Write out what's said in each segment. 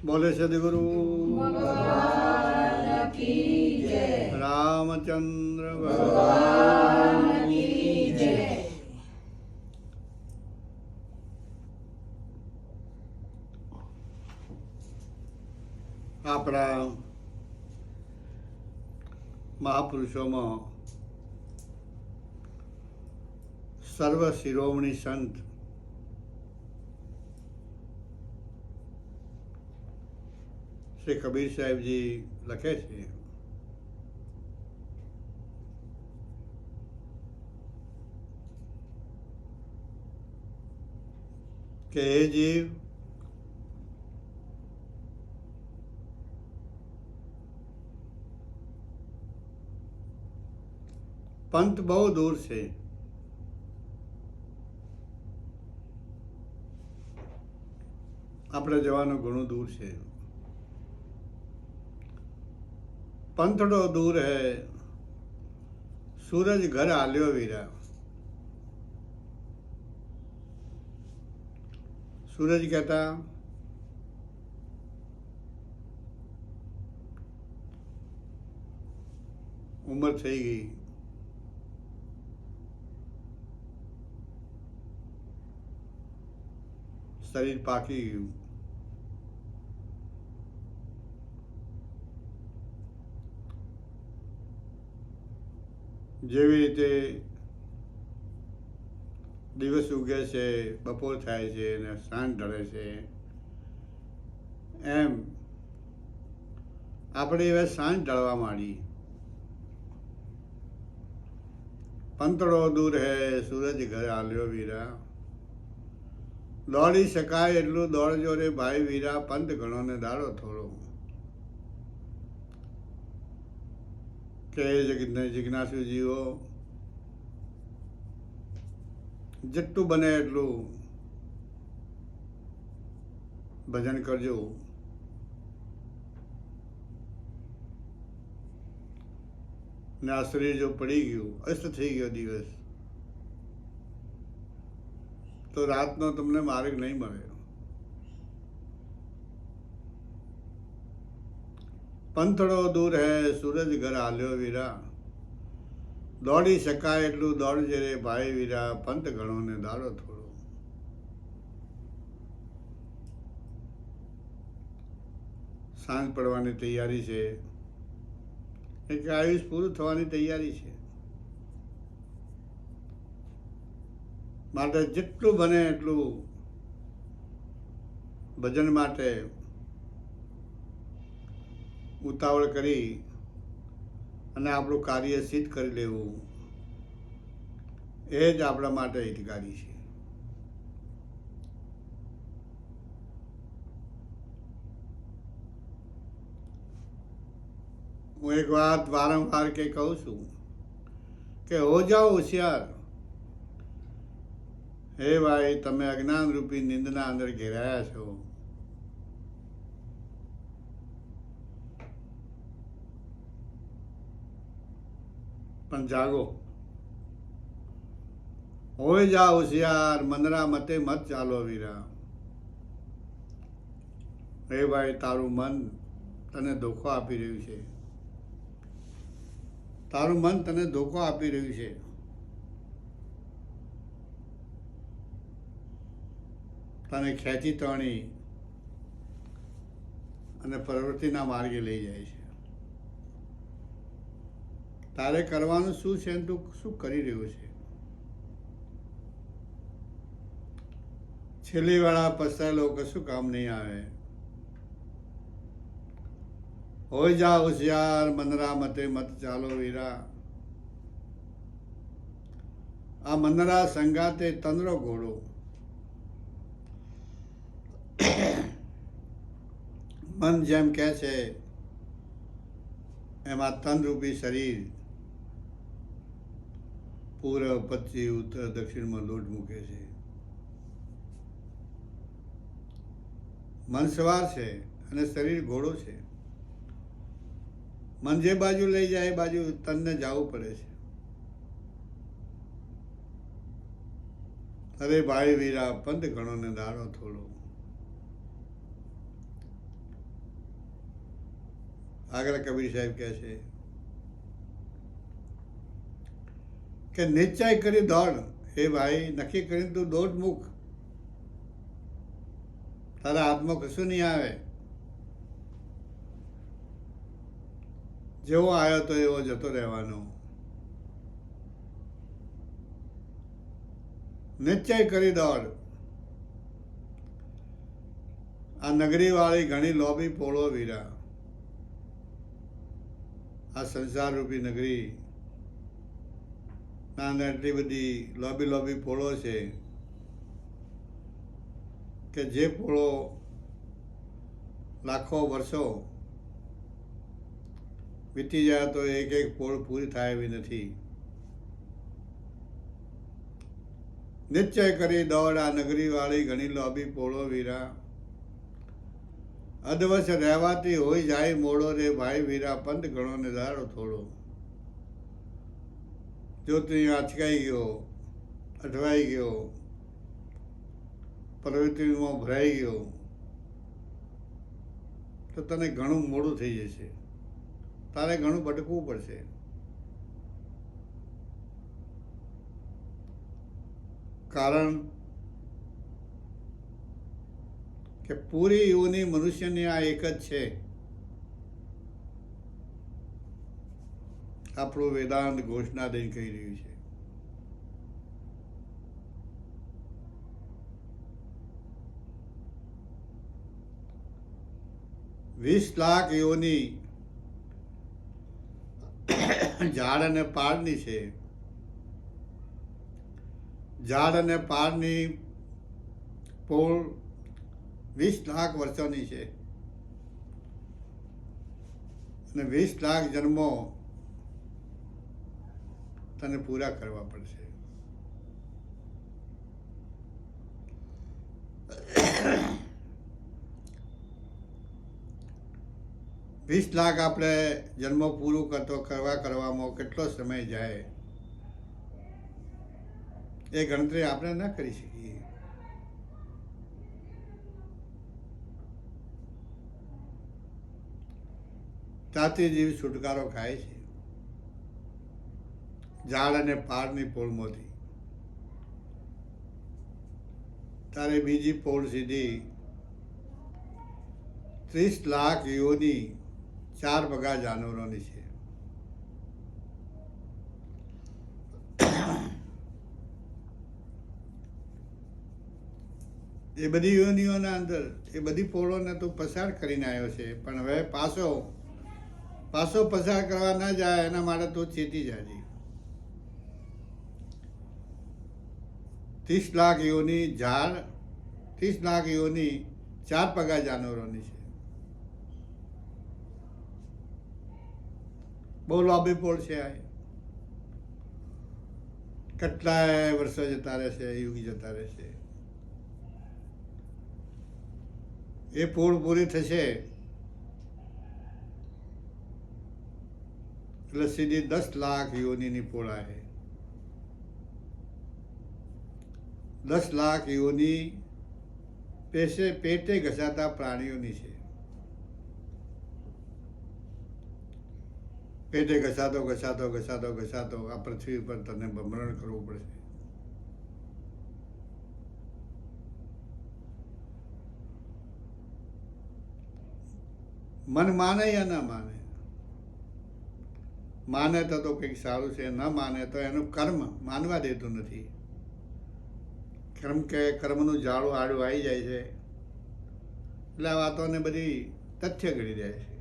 बोले सदगुरु भगवान की जय। रामचंद्र भगवान की जय। આપણા મહાપુરુષોમાં સર્વ શિરોમણી સંત શ્રી કબીર સાહેબજી લખે છે કે હે જીવ, પંથ બહુ દૂર છે, આપણે જવાનું ઘણું દૂર છે. પંથડો દૂર હે, સૂરજ ઘર આલ્યો વીરા. सूरज कहता उम्र થઈ ગઈ, શરીર પાકી ગયું. જેવી રીતે દિવસ ઉગે છે, બપોર થાય છે અને સાંજ ઢળે છે, એમ આપણે હવે સાંજ ઢળવા માંડી. પંતળો દૂર હે, સૂરજ ઘર આલ્યો વીરા. દોડી શકાય એટલું દોડજો રે ભાઈ વીરા, પંથ ઘણો ને દાડો થોડો. કે જિજ્ઞાસુ જીવો, જેટલું બને એટલું ભજન કરજો. ને આ શરીર જો પડી ગયું, અસ્ત થઈ ગયો દિવસ, તો રાતનો તમને માર્ગ નહીં મળે. પંથડો દૂર હે, સૂરજ ઘર આલ્યો વીરા. દોડી શકાય એટલું દોડજે રે ભાઈ વીરા, પંથ ઘણો ને દાડો થોડો. સાંજ પડવાની તૈયારી છે, એટલે આયુષ પૂરું થવાની તૈયારી છે. માટે જેટલું બને એટલું ભજન માટે ઉતાવળ કરી અને આપણું કાર્ય સિદ્ધ કરી લેવું, એ જ આપણા માટે હિતકારી છે. હું એક વાત વારંવાર કે કહું છું કે હો જાઓ હોશિયાર. હે ભાઈ, તમે અજ્ઞાન રૂપી નિંદના અંદર ઘેરાયા છો. પણ જાગો, હોય જા હોશિયાર, મનરા મતે મત ચાલો વીરા. હે ભાઈ, તારું મન તને ધોખો આપી રહ્યું છે. તારું મન તને ધોખો આપી રહ્યું છે. તને ખેંચી તણી અને પ્રવૃત્તિના માર્ગે લઈ જાય છે. તારે કરવાનું શું છે, તું શું કરી રહ્યો છે? છેલ્લી વાળા પસ્તાયેલો કશું કામ નહીં આવે. હોય જા હોશિયાર, મનરા મતે મત ચાલો વીરા. આ મનરા સંગાતે તંદ્રો ઘોડો. મન જેમ કહે છે એમાં તનરૂપી શરીર પૂર્વ, પશ્ચિમ, ઉત્તર, દક્ષિણમાં લોટ મૂકે છે. મન સવાર છે અને શરીર ઘોડો છે. મન જે બાજુ લઈ જાય એ બાજુ તનને જવું પડે છે. અરે ભાઈ વીરા, પંથ ઘણો ને દાડો થોડો. આગળ કબીર સાહેબ કહે છે કે નિશ્ચય કરી દોડ, હે ભાઈ નક્કી કરીને તું દોડ મૂક, તારા હાથમાં કશું નહીં આવે. જેવો આવ્યો તો એવો જતો રહેવાનો. નિશ્ચય કરી દોડ. આ નગરીવાળી ઘણી લોભી પોળો વીરા, આ સંસાર રૂપી નગરી ના એટલી બધી લોભી પોળો છે કે જે પોળો લાખો વર્ષો વીતી જાય તો એક એક પોળ પૂરી થાય એવી નથી. નિશ્ચય કરી દોડ, આ નગરીવાળી ઘણી લોભી પોળો વીરા, અધવશ રહેવાથી હોય જાય મોડો રે ભાઈ વીરા, પંથ ઘણો ને દાડો થોડો. જો તું આંચકાઈ ગયો, અટવાઈ ગયો, પ્રવૃત્તિમાં ભરાઈ ગયો તો તને ઘણું મોડું થઈ જશે, તારે ઘણું ભટકવું પડશે. કારણ કે પૂરી યોની મનુષ્યની આ એક જ છે. આપણું વેદાંત ઘોષણા દઈને કહી રહ્યું છે. વીસ લાખ યોની ઝાડ અને પાડની છે. ઝાડ અને પાડની પોળ 20 લાખ વર્ષોની છે અને 20 લાખ જન્મો તને પૂરા કરવા પડશે. વીસ લાખ આપણે જન્મો પૂરું કરવામાં કેટલો સમય જાય એ ગણતરી આપણે ન કરી શકીએ. ત્યાંથી જીવ છુટકારો ખાય છે ઝાડ અને પાડની પોળમાંથી. તારે બીજી પોળ સીધી 30 લાખ યોની 4 પગા જાનવરોની છે. એ બધી યોનિઓના અંદર એ બધી પોળોને તું પસાર કરીને આવ્યો છે, પણ હવે પાછો પસાર કરવા ન જાય એના માટે તું ચેતી જાજી. 30 લાખ યોની ઝાડ, 30 લાખ યોની 4 પગા જાનવરોની છે. બહુ લાંબી પોળ છે આ. કેટલાય વર્ષો જતા રહેશે, યુગ જતા રહેશે. એ પોળ પૂરી થશે એટલે સીધી 10 લાખ યોનીની પોળ આવે. 10 લાખ યોની પેટે ઘસાતા પ્રાણીઓની છે. પેટે ઘસાતો આ પૃથ્વી પર તને ભ્રમણ કરવું પડશે. મન માને યા ના માને, માને તો કંઈક સારું છે, ન માને તો એનું કર્મ માનવા દેતું નથી. કર્મનું જાળું આડું આવી જાય છે એટલે આ વાતોને બધી તથ્ય ગણી જાય છે.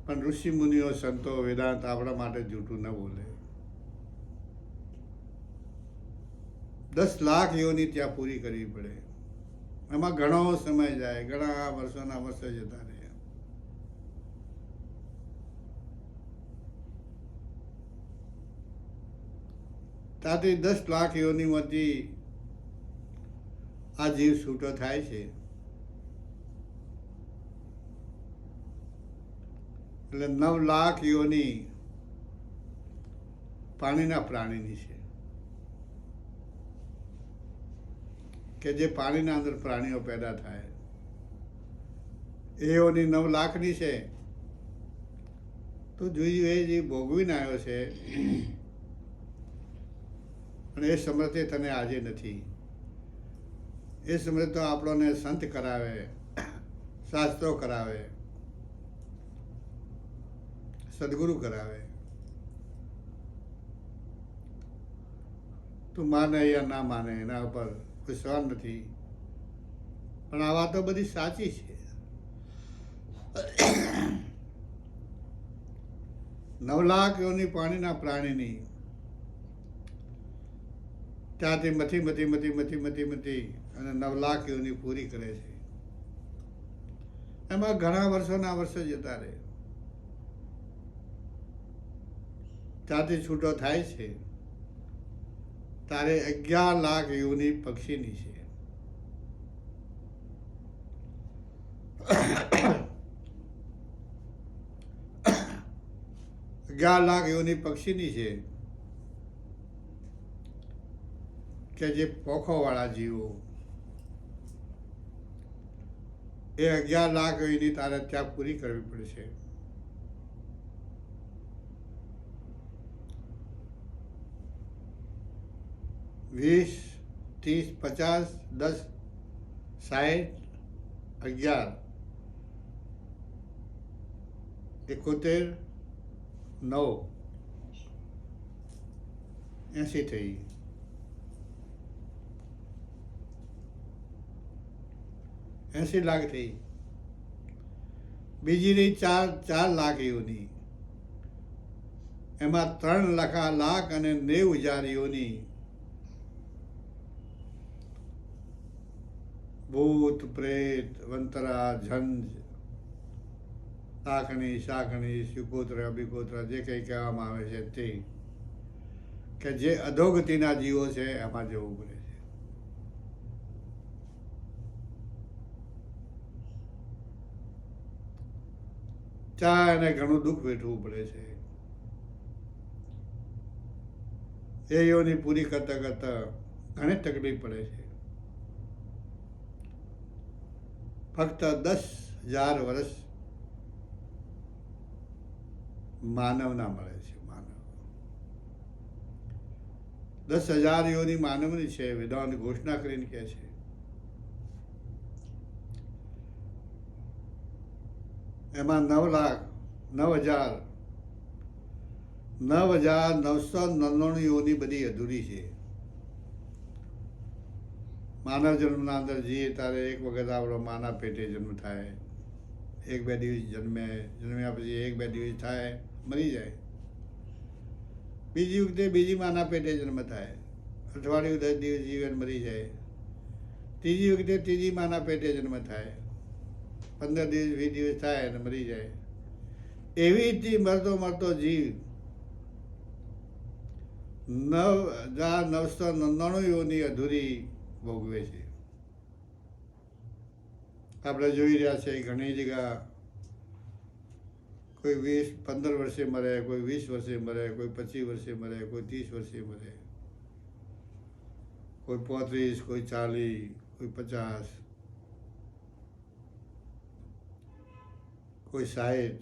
પણ ઋષિ મુનિઓ, સંતો, વેદાંત આપણા માટે જૂઠું ન બોલે. 10 લાખ યોની ત્યાં પૂરી કરવી પડે. એમાં ઘણો સમય જાય, ઘણા વર્ષોના વર્ષો જતા રહે. ત્યાંથી 10 લાખ યોનીમાંથી આ જીવ છૂટો થાય છે. એટલે 9 લાખ યોની પાણીના પ્રાણીની છે કે જે પાણીના અંદર પ્રાણીઓ પેદા થાય. એઓની 9 લાખની છે. તો જોઈ એ જે ભોગવીને આવ્યો છે અને એ સમૃદ્ધિ તને આજે નથી. એ સમૃદ્ધિ તો આપણને સંત કરાવે, શાસ્ત્રો કરાવે, સદગુરુ કરાવે. તું માને યા ના માને એના ઉપર કોઈ સવાલ નથી, પણ આ વાતો બધી સાચી છે. 9 લાખ યોની પાણીના પ્રાણીની ત્યાંથી મથી અને 9 લાખ યોની પૂરી કરે છે. એમાં ઘણા વર્ષોના વર્ષો જતા રહે, ત્યાંથી છૂટો થાય છે તારે 11 લાખ યોની પક્ષીની છે. 11 લાખ યોની પક્ષીની છે કે જે પોખોવાળા જીવો, એ 11 લાખ યોની તારે ત્યાં પૂરી કરવી પડશે. વીસ, 30, 50, 10, 60, 11, 71, 9, 80 થઈ. એસી લાખ થઈ. બીજી રહી 4 લાખ યોની, એમાં 3 લાખ અને 90,000 યોની ભૂત, પ્રેત, વંતરા, ઝંઝ, શાકણી, સુકોત્રા, અભિકોત્રા, જે કંઈ કહેવામાં આવે છે તે, કે જે અધોગતિના જીવો છે એમાં જવું પડે છે. ત્યાં એને ઘણું દુઃખ વેઠવું પડે છે. એ યોની પૂરી કરતા ઘણી તકલીફ પડે છે. ફક્ત 10,000 વર્ષ માનવના મળે છે. માનવ 10,000 યોની માનવની છે. વેદાંત ઘોષણા કરીને કહે છે એમાં 9,999 યોની બધી અધૂરી છે. માનવ જન્મના અંદર જઈએ ત્યારે એક વખત આપણો માના પેટે જન્મ થાય, 1-2 દિવસ જન્મ્યા પછી 1-2 દિવસ થાય, મરી જાય. બીજી વખતે બીજી માના પેટે જન્મ થાય, અઠવાડિયું 10 દિવસ જીવન મરી જાય. ત્રીજી વખતે ત્રીજી માના પેટે જન્મ થાય, 15 દિવસ 20 દિવસ થાય અને મરી જાય. એવી રીતે મરતો જીવ 9,999 યોની અધૂરી ભોગવે છે. આપણે જોઈ રહ્યા છે ઘણી જગ્યા કોઈ 15 વર્ષે મરે, કોઈ 20 વર્ષે મરે, કોઈ 25 વર્ષે મરે, કોઈ 30 વર્ષે મરે, કોઈ 35, કોઈ 40, કોઈ 50, કોઈ 60,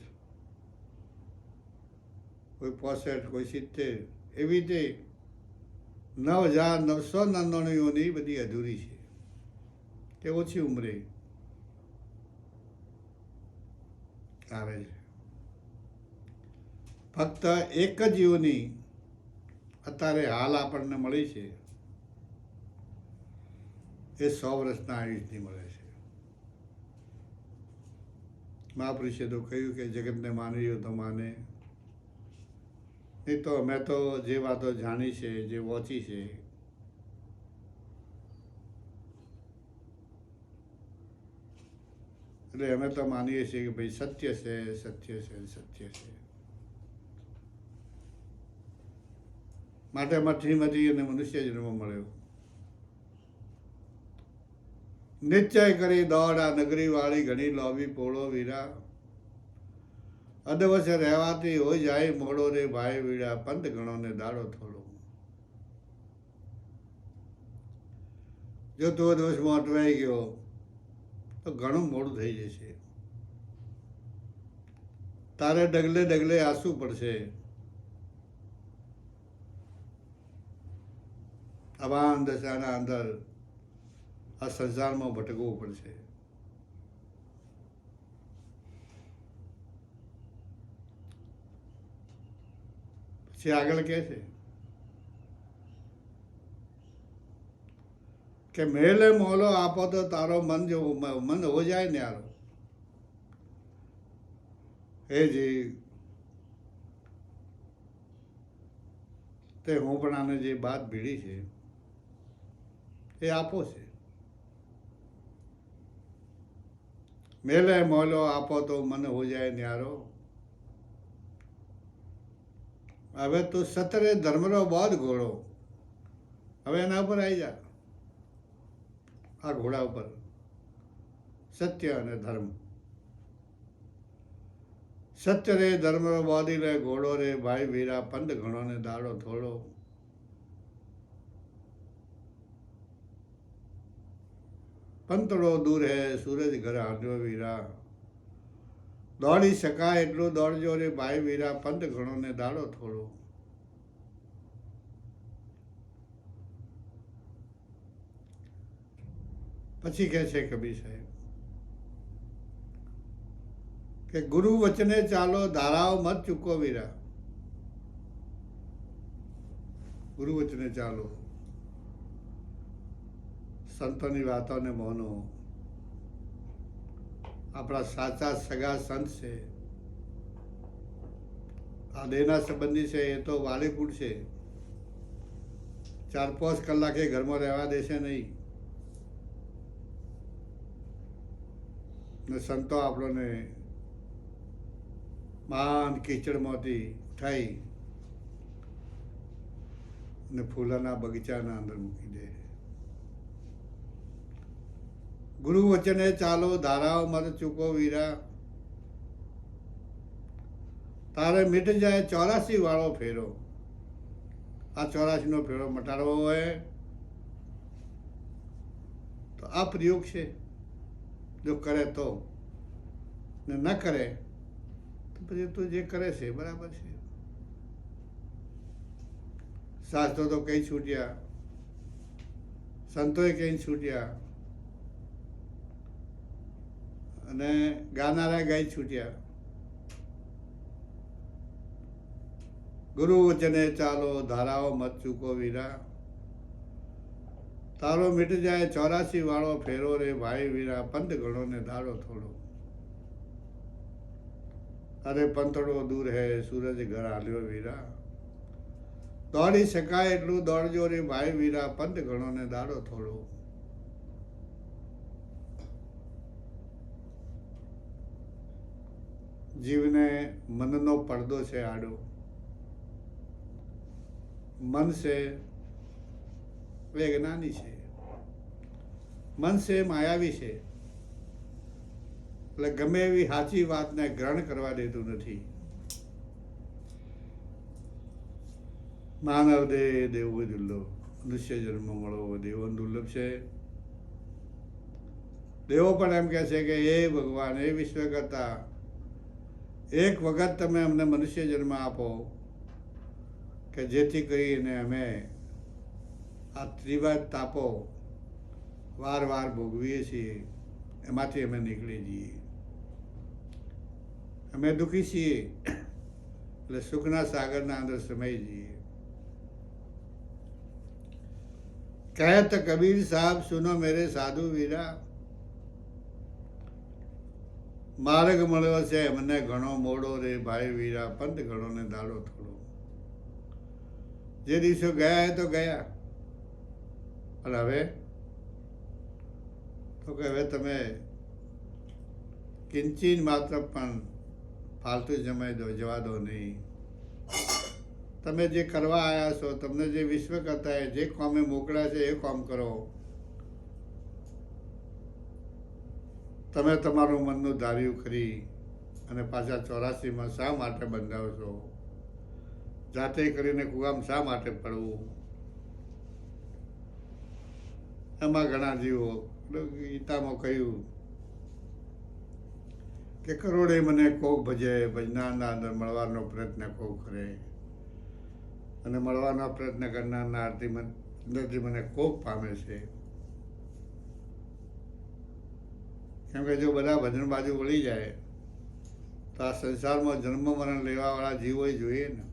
કોઈ 65, કોઈ 70. એવી રીતે 9,999 યોની બધી અધૂરી છે, તે ઓછી ઉંમરે આવે છે. ફક્ત એક જ યોની અત્યારે હાલ આપણને મળી છે, એ 100 વર્ષના આયુષની મળે છે. મહાપુરુષે તો કહ્યું કે જગતને માનવી તો માને, નહીં તો અમે તો જે વાતો જાણી છે, જે વાંચી છે, એટલે અમે તો માનીએ છીએ કે ભાઈ સત્ય છે. માટે મથી અને મનુષ્ય જન્મ મળ્યો. નિશ્ચય કરી દોડા નગરી વાળી ઘણી લોભી પોળો વીરા, અદવસે રહેવાથી હોય જાય મોડો રે ભાઈ વીરા, પંથ ગણો ને દાડો થોડો. જો તો દોષમાં અટવાઈ ગયો તો ઘણું મોડું થઈ જશે. તારે ડગલે ડગલે આંસુ પડશે, અભાન દશાના અંદર આ સંસારમાં ભટકવું પડશે. પછી આગળ કહે છે કે મેલે મોલો આપો તો તારો મન જો મન હો જાય ને યારો. હે જી તે હોંપણાને જે બાત ભીડી છે એ આપો છે. મેલે મોલો આપો તો મન હો જાય ન્યારો. હવે તું સતરે ધર્મનો બોધ ઘોડો, હવે એના ઉપર આવી જા, આ ઘોડા ઉપર, સત્ય અને ધર્મ. સત્ય રે ધર્મ બોધી રે ઘોડો રે ભાઈ વીરા, પંડ ઘણો ને દાડો થોડો. પંતળો દૂર હે સૂરજ ઘર હાંડ્યો વીરા, દોડી શકાય એટલું દોડજો રે ભાઈ વીરા, પંડ ઘણો ને દાડો થોડો. પછી કહે છે કબીર સાહેબ કે ગુરુ વચને ચાલો ધારાઓ મત ચૂકો વીરા. ગુરુ વચને ચાલો, સંતોની વાતોને મોનો. આપણા સાચા સગા સંત છે, આ દેહના સંબંધી છે, એ તો વાલીકુળ છે. 4-5 કલાકે ઘરમાં રહેવા દેશે નહીં. ને સંતો આપણને માંડ કીચડમાંથી ઉઠાઈ ને ફૂલોના બગીચાના અંદર મૂકી દે. ગુરુ વચને ચાલો ધારાઓ મત ચૂકો વીરા, તારે મીટ જાય 84 વાળો ફેરો. આ 84 નો ફેરો મટાડવો હોય તો આ પ્રયોગ છે. જો કરે તો, ને ન કરે તો પછી તું જે કરે છે બરાબર છે. શાસ્ત્રો તો કઈ છૂટ્યા, સંતોએ કઈ છૂટ્યા, અને ગાનારા ગાઈ છૂટ્યા. ગુરુ વચને ચાલો ધારાઓ મત ચૂકો વીરા, તારો મીટ જાય 84 વાળો ફેરો રે ભાઈ વીરા, પંથ ઘણો ને દાડો થોડો. અરે પંથડો દૂર હે સૂરજ ઘર હાલ્યો વીરા, દોડી શકાય એટલું દોડજો રે ભાઈ વીરા, પંથ ઘણો ને દાડો થોડો. જીવને મનનો પડદો છે આડો. મન છે એ જ્ઞાની છે, મન છે માયાવી છે, એટલે ગમે એવી સાચી વાતને ગ્રહણ કરવા દેતું નથી. માનવ દેહ દેવો દુર્લભ, મનુષ્ય જન્મ મળવો દેવો દુર્લભ છે. દેવો પણ એમ કહે છે કે એ ભગવાન, એ વિશ્વકર્તા, એક વખત તમે અમને મનુષ્ય જન્મ આપો કે જેથી કરીને અમે આ ત્રિવાદ તાપો વાર વાર ભોગવીએ છીએ એમાંથી અમે નીકળી જઈએ. અમે દુઃખી છીએ એટલે સુખના સાગરના અંદર સમાઈ જઈએ. કહેત કબીર સાહેબ સુનો મેરે સાધુ વીરા, માર્ગ મળ્યો છે મને ઘણો મોડો રે ભાઈ વીરા, પંથ ઘણો ને દાડો થોડો. જે દિવસો ગયા એ તો ગયા, અને હવે તો કે હવે તમે કિંચિત માત્ર પણ ફાલતુ જવા દો નહીં. તમે જે કરવા આવ્યા છો, તમને જે વિશ્વ કરતા જે કામે મોકલ્યા છે એ કામ કરો. તમે તમારું મનનું ધાર્યું કરી અને પાછા 84માં શા માટે બંધાવ છો? જાતે કરીને કુવામાં શા માટે પડવું? એમાં ઘણા જીવો ગીતામાં કહ્યું કે કરોડે મને કોક ભજે, ભજનારના અંદર મળવાનો પ્રયત્ન કોક કરે, અને મળવાનો પ્રયત્ન કરનારના અંદરથી મને કોક પામે છે. કેમ કે જો બધા ભજન બાજુ વળી જાય તો આ સંસારમાં જન્મ મરણ લેવાવાળા જીવો જોઈએ ને.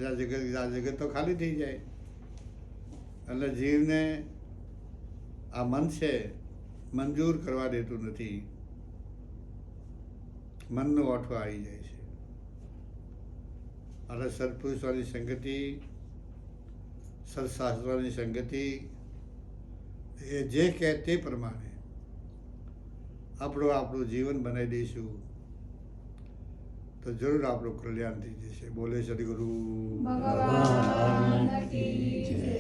આ જગત તો ખાલી થઈ જાય. એટલે જીવને આ મન છે મંજૂર કરવા દેતું નથી. મનનો ઓઠો આવી જાય છે. એટલે સત્પુરુષોની સંગતિ, સત્શાસ્ત્રોની સંગતિ એ જે કહે તે પ્રમાણે આપણું જીવન બનાવી દઈશું તો જરૂર આપણું કલ્યાણ થઈ જશે. બોલે સદગુરુ ભગવાન કી જય.